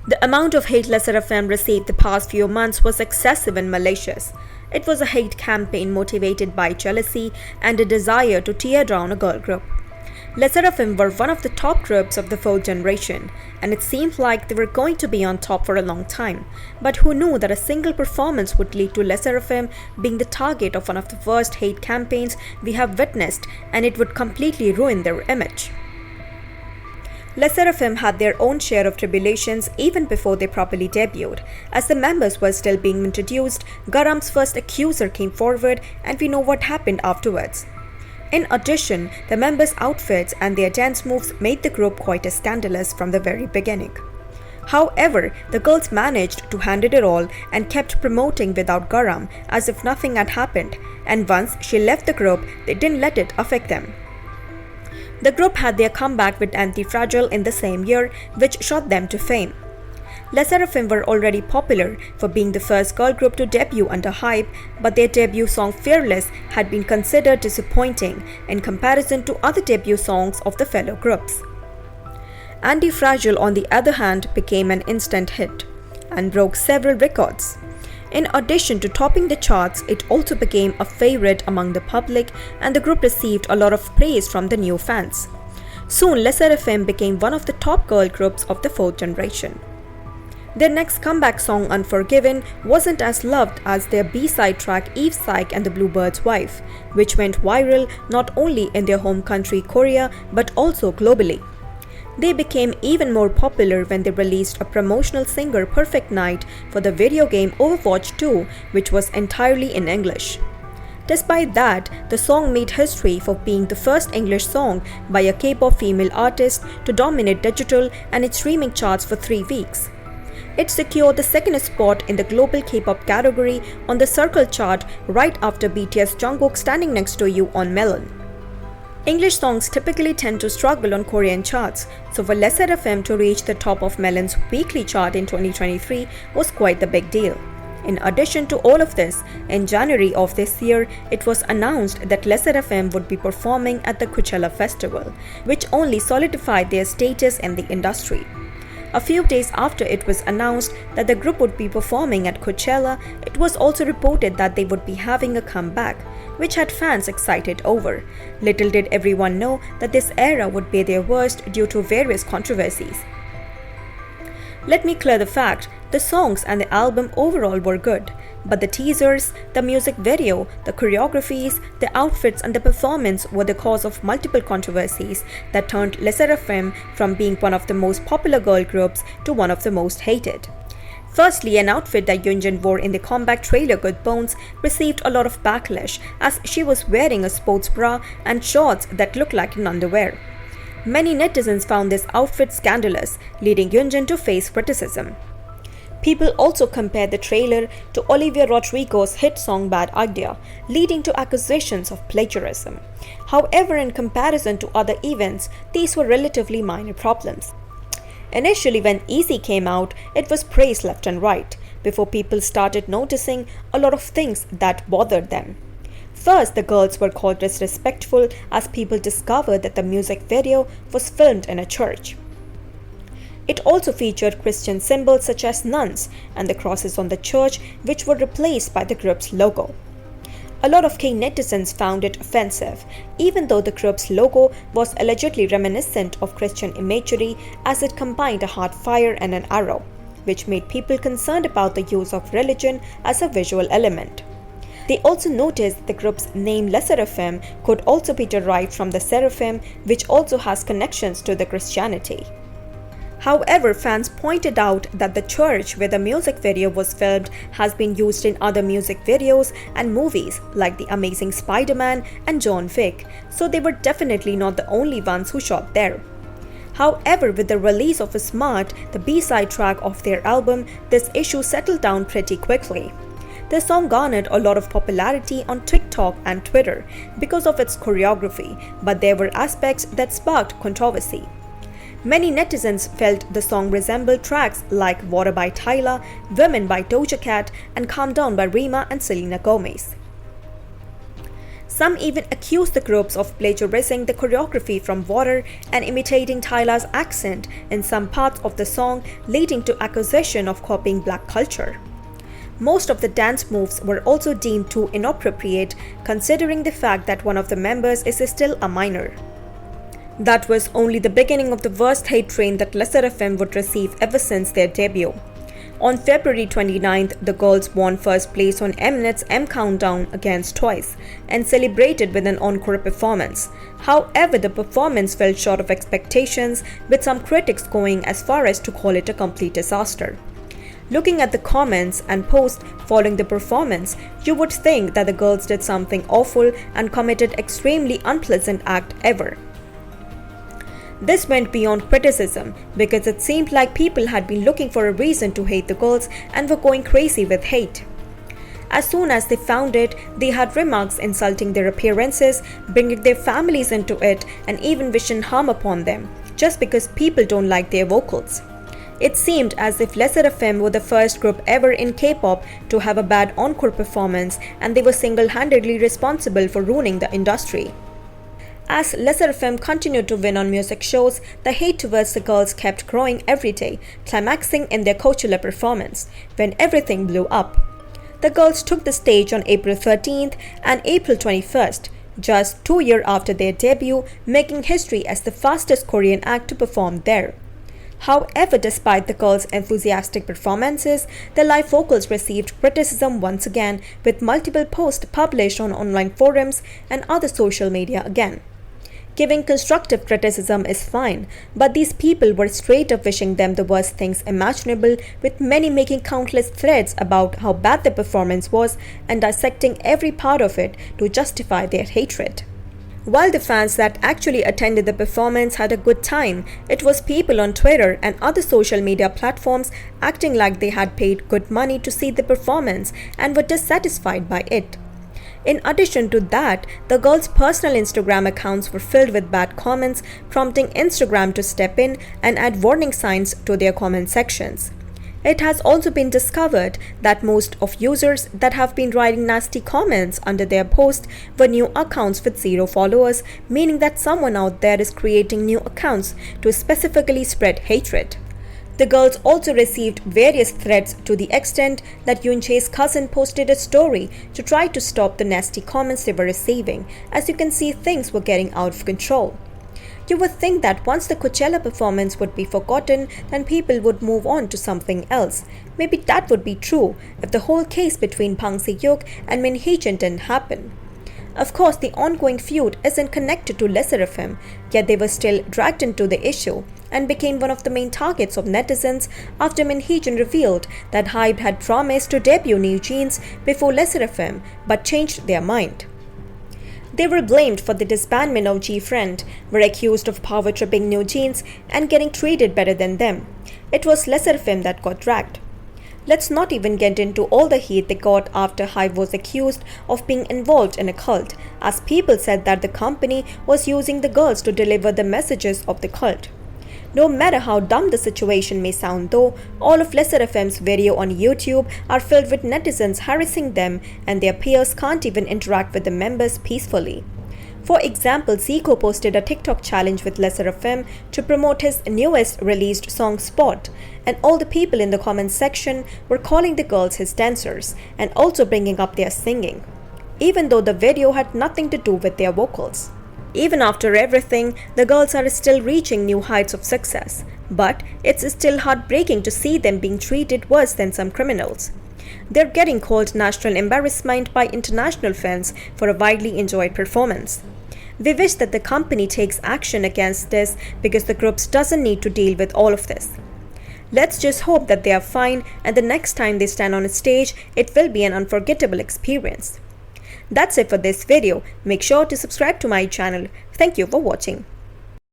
The amount of hate SSERAFIM received the past few months was excessive and malicious. It was a hate campaign motivated by jealousy and a desire to tear down a girl group. SSERAFIM were one of the top groups of the fourth generation, and it seemed like they were going to be on top for a long time. But who knew that a single performance would lead to SSERAFIM being the target of one of the worst hate campaigns we have witnessed, and it would completely ruin their image. SSERAFIM had their own share of tribulations even before they properly debuted. As the members were still being introduced, Garam's first accuser came forward, and we know what happened afterwards. In addition, the members' outfits and their dance moves made the group quite scandalous from the very beginning. However, the girls managed to handle it all and kept promoting without Garam as if nothing had happened, and once she left the group, they didn't let it affect them. The group had their comeback with Anti-Fragile in the same year, which shot them to fame. SSERAFIM were already popular for being the first girl group to debut under hype, but their debut song Fearless had been considered disappointing in comparison to other debut songs of the fellow groups. Anti-Fragile, on the other hand, became an instant hit and broke several records. In addition to topping the charts, it also became a favorite among the public, and the group received a lot of praise from the new fans. Soon, SSERAFIM became one of the top girl groups of the fourth generation. Their next comeback song, Unforgiven, wasn't as loved as their B-side track Eve's Psych and the Bluebird's Wife, which went viral not only in their home country Korea but also globally. They became even more popular when they released a promotional single Perfect Night for the video game Overwatch 2, which was entirely in English. Despite that, the song made history for being the first English song by a K-pop female artist to dominate digital and its streaming charts for 3 weeks. It secured the second spot in the global K-pop category on the Circle chart right after BTS Jungkook Standing Next to You on Melon. English songs typically tend to struggle on Korean charts, so for SSERAFIM to reach the top of Melon's weekly chart in 2023 was quite the big deal. In addition to all of this, in January of this year, it was announced that SSERAFIM would be performing at the Coachella festival, which only solidified their status in the industry. A few days after it was announced that the group would be performing at Coachella, it was also reported that they would be having a comeback, which had fans excited over. Little did everyone know that this era would be their worst due to various controversies. Let me clear the fact, the songs and the album overall were good, but the teasers, the music video, the choreographies, the outfits and the performance were the cause of multiple controversies that turned SSERAFIM from being one of the most popular girl groups to one of the most hated. Firstly, an outfit that Yoonjin wore in the comeback trailer Good Bones received a lot of backlash as she was wearing a sports bra and shorts that looked like an underwear. Many netizens found this outfit scandalous, leading Yoonjin to face criticism. People also compared the trailer to Olivia Rodrigo's hit song Bad Idea, leading to accusations of plagiarism. However, in comparison to other events, these were relatively minor problems. Initially, when Easy came out, it was praised left and right, before people started noticing a lot of things that bothered them. First, the girls were called disrespectful as people discovered that the music video was filmed in a church. It also featured Christian symbols such as nuns and the crosses on the church, which were replaced by the group's logo. A lot of K netizens found it offensive, even though the group's logo was allegedly reminiscent of Christian imagery as it combined a heart fire and an arrow, which made people concerned about the use of religion as a visual element. They also noticed the group's name SSERAFIM could also be derived from the seraphim, which also has connections to the Christianity. However, fans pointed out that the church where the music video was filmed has been used in other music videos and movies like The Amazing Spider-Man and John Wick, so they were definitely not the only ones who shot there. However, with the release of Smart, the B-side track of their album, this issue settled down pretty quickly. The song garnered a lot of popularity on TikTok and Twitter because of its choreography, but there were aspects that sparked controversy. Many netizens felt the song resembled tracks like Water by Tyla, Women by Doja Cat, and Calm Down by Rema and Selena Gomez. Some even accused the groups of plagiarizing the choreography from Water and imitating Tyla's accent in some parts of the song, leading to accusation of copying black culture. Most of the dance moves were also deemed too inappropriate, considering the fact that one of the members is still a minor. That was only the beginning of the worst hate train that SSERAFIM would receive ever since their debut. On February 29th, the girls won first place on Mnet's M Countdown against Twice and celebrated with an encore performance. However, the performance fell short of expectations, with some critics going as far as to call it a complete disaster. Looking at the comments and posts following the performance, you would think that the girls did something awful and committed extremely unpleasant act ever. This went beyond criticism because it seemed like people had been looking for a reason to hate the girls and were going crazy with hate. As soon as they found it, they had remarks insulting their appearances, bringing their families into it, and even wishing harm upon them, just because people don't like their vocals. It seemed as if SSERAFIM were the first group ever in K-pop to have a bad encore performance, and they were single-handedly responsible for ruining the industry. As SSERAFIM continued to win on music shows, the hate towards the girls kept growing every day, climaxing in their Coachella performance, when everything blew up. The girls took the stage on April 13th and April 21st, just 2 years after their debut, making history as the fastest Korean act to perform there. However, despite the girls' enthusiastic performances, the live vocals received criticism once again, with multiple posts published on online forums and other social media again. Giving constructive criticism is fine, but these people were straight up wishing them the worst things imaginable, with many making countless threads about how bad the performance was and dissecting every part of it to justify their hatred. While the fans that actually attended the performance had a good time, it was people on Twitter and other social media platforms acting like they had paid good money to see the performance and were dissatisfied by it. In addition to that, the girls' personal Instagram accounts were filled with bad comments, prompting Instagram to step in and add warning signs to their comment sections. It has also been discovered that most of users that have been writing nasty comments under their posts were new accounts with 0 followers, meaning that someone out there is creating new accounts to specifically spread hatred. The girls also received various threats to the extent that Yoonjae's cousin posted a story to try to stop the nasty comments they were receiving. As you can see, things were getting out of control. You would think that once the Coachella performance would be forgotten, then people would move on to something else. Maybe that would be true if the whole case between Bang Se-hyuk and Min Hee-jin didn't happen. Of course, the ongoing feud isn't connected to SSERAFIM, yet they were still dragged into the issue and became one of the main targets of netizens after Min Hee-jin revealed that HYBE had promised to debut New Jeans before SSERAFIM but changed their mind. They were blamed for the disbandment of G-Friend, were accused of power-tripping New Jeans and getting treated better than them. It was SSERAFIM that got dragged. Let's not even get into all the heat they got after HYBE was accused of being involved in a cult, as people said that the company was using the girls to deliver the messages of the cult. No matter how dumb the situation may sound though, all of SSERAFIM's videos on YouTube are filled with netizens harassing them, and their peers can't even interact with the members peacefully. For example, Zico posted a TikTok challenge with SSERAFIM to promote his newest released song Spot, and all the people in the comments section were calling the girls his dancers and also bringing up their singing, even though the video had nothing to do with their vocals. Even after everything, the girls are still reaching new heights of success, but it's still heartbreaking to see them being treated worse than some criminals. They're getting called national embarrassment by international fans for a widely enjoyed performance. We wish that the company takes action against this because the group doesn't need to deal with all of this. Let's just hope that they are fine and the next time they stand on a stage, it will be an unforgettable experience. That's it for this video. Make sure to subscribe to my channel. Thank you for watching.